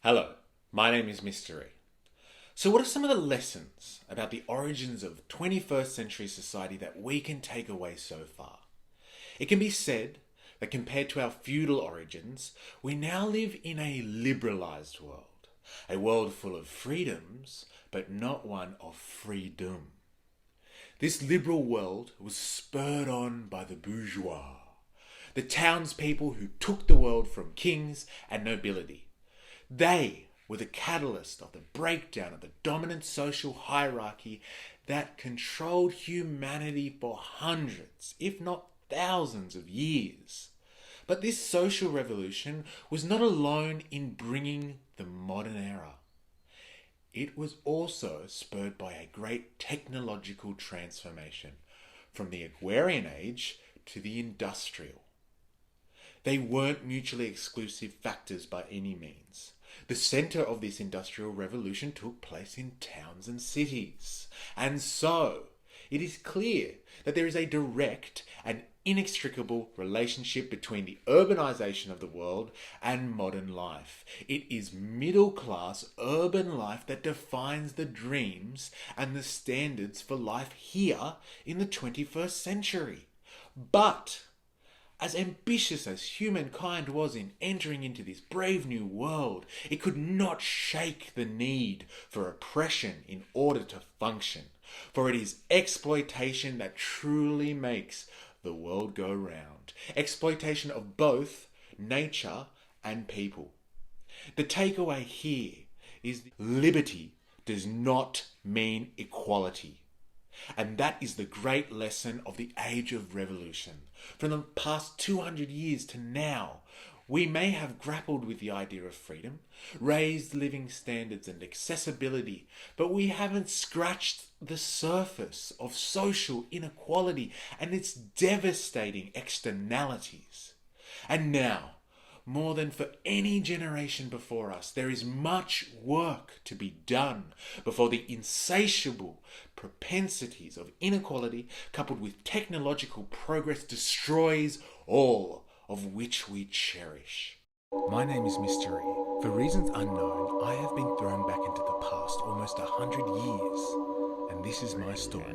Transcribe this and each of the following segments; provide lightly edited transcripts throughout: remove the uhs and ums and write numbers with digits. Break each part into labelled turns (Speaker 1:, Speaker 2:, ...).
Speaker 1: Hello, my name is Mystery. So, what are some of the lessons about the origins of 21st century society that we can take away so far? It can be said that compared to our feudal origins, we now live in a liberalised world, a world full of freedoms, but not one of freedom. This liberal world was spurred on by the bourgeois, the townspeople who took the world from kings and nobility. They were the catalyst of the breakdown of the dominant social hierarchy that controlled humanity for hundreds, if not thousands of years. But this social revolution was not alone in bringing the modern era. It was also spurred by a great technological transformation from the agrarian age to the industrial. They weren't mutually exclusive factors by any means. The centre of this industrial revolution took place in towns and cities. And so, it is clear that there is a direct and inextricable relationship between the urbanisation of the world and modern life. It is middle-class urban life that defines the dreams and the standards for life here in the 21st century. But as ambitious as humankind was in entering into this brave new world, it could not shake the need for oppression in order to function. For it is exploitation that truly makes the world go round. Exploitation of both nature and people. The takeaway here is liberty does not mean equality. And that is the great lesson of the age of revolution. From the past 200 years to now, we may have grappled with the idea of freedom, raised living standards and accessibility, but we haven't scratched the surface of social inequality and its devastating externalities. And now, more than for any generation before us, there is much work to be done before the insatiable propensities of inequality coupled with technological progress destroys all of which we cherish.
Speaker 2: My name is Mystery. For reasons unknown, I have been thrown back into the past almost 100 years, and this is my story.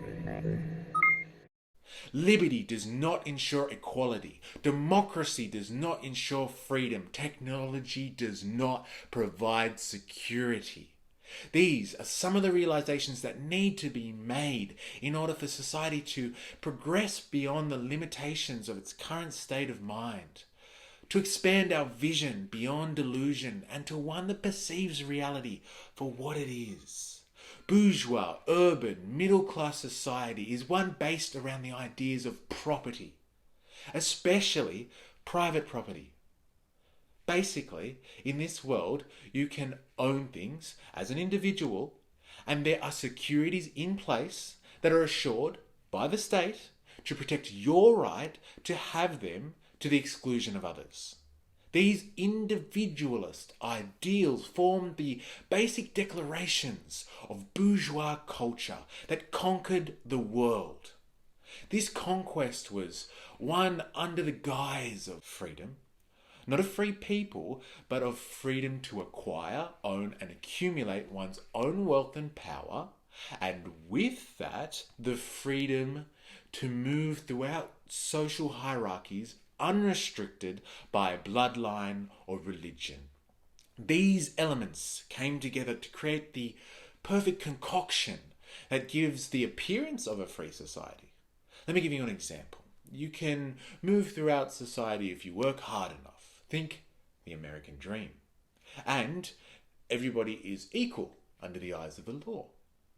Speaker 1: Liberty does not ensure equality. Democracy does not ensure freedom. Technology does not provide security. These are some of the realizations that need to be made in order for society to progress beyond the limitations of its current state of mind, to expand our vision beyond delusion and to one that perceives reality for what it is. Bourgeois, urban, middle-class society is one based around the ideas of property, especially private property. Basically, in this world, you can own things as an individual, and there are securities in place that are assured by the state to protect your right to have them to the exclusion of others. These individualist ideals form the basic declarations of bourgeois culture that conquered the world. This conquest was one under the guise of freedom, not of free people, but of freedom to acquire, own, and accumulate one's own wealth and power, and with that, the freedom to move throughout social hierarchies unrestricted by bloodline or religion. These elements came together to create the perfect concoction that gives the appearance of a free society. Let me give you an example. You can move throughout society if you work hard enough. Think the American dream. And everybody is equal under the eyes of the law.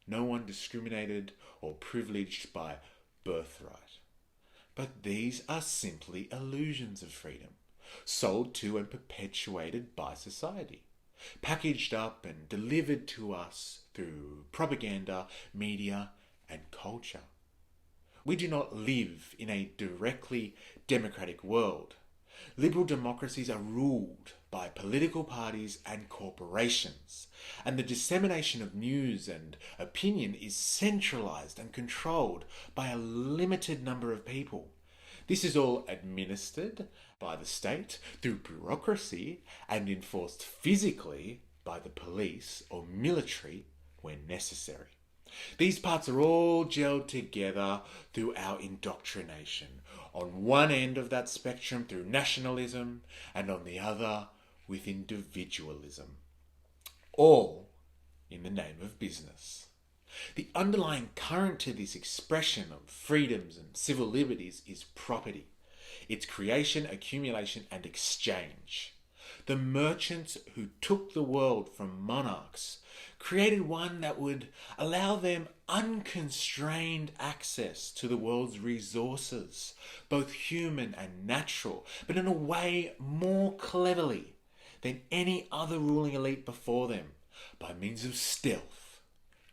Speaker 1: No one discriminated or privileged by birthright. But these are simply illusions of freedom, sold to and perpetuated by society, packaged up and delivered to us through propaganda, media, and culture. We do not live in a directly democratic world. Liberal democracies are ruled by political parties and corporations, and the dissemination of news and opinion is centralized and controlled by a limited number of people. This is all administered by the state through bureaucracy and enforced physically by by the police or military when necessary. These parts are all gelled together through our indoctrination. On one end of that spectrum through nationalism, and on the other with individualism. All in the name of business. The underlying current to this expression of freedoms and civil liberties is property. Its creation, accumulation, and exchange. The merchants who took the world from monarchs created one that would allow them unconstrained access to the world's resources, both human and natural, but in a way more cleverly than any other ruling elite before them, by means of stealth,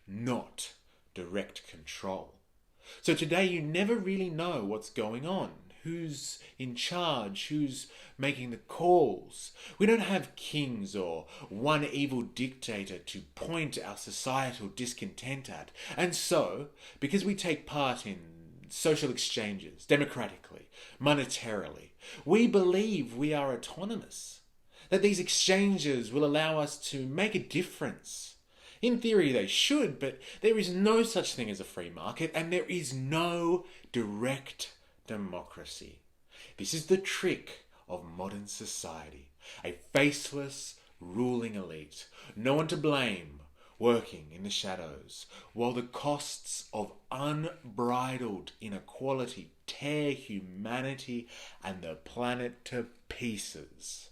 Speaker 1: not direct control. So today you never really know what's going on, who's in charge, who's making the calls. We don't have kings or one evil dictator to point our societal discontent at. And so, because we take part in social exchanges, democratically, monetarily, we believe we are autonomous, that these exchanges will allow us to make a difference. In theory they should, but there is no such thing as a free market, and there is no direct democracy. This is the trick of modern society. A faceless ruling elite, no one to blame, working in the shadows, while the costs of unbridled inequality tear humanity and the planet to pieces.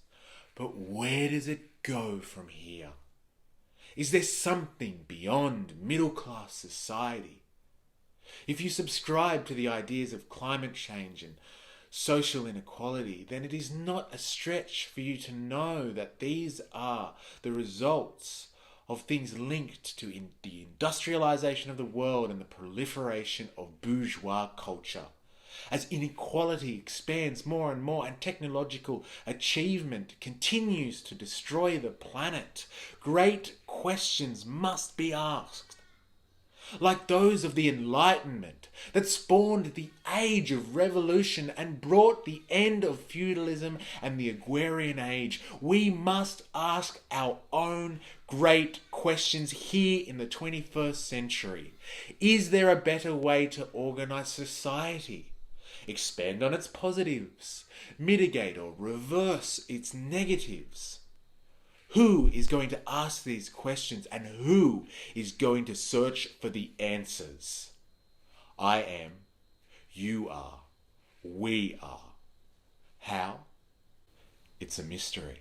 Speaker 1: But where does it go from here? Is there something beyond middle-class society? If you subscribe to the ideas of climate change and social inequality, then it is not a stretch for you to know that these are the results of things linked to the industrialization of the world and the proliferation of bourgeois culture. As inequality expands more and more and technological achievement continues to destroy the planet, great questions must be asked. Like those of the Enlightenment that spawned the age of revolution and brought the end of feudalism and the agrarian age, we must ask our own great questions here in the 21st century. Is there a better way to organize society? Expand on its positives, mitigate or reverse its negatives. Who is going to ask these questions, and who is going to search for the answers? I am, you are, we are. How? It's a mystery.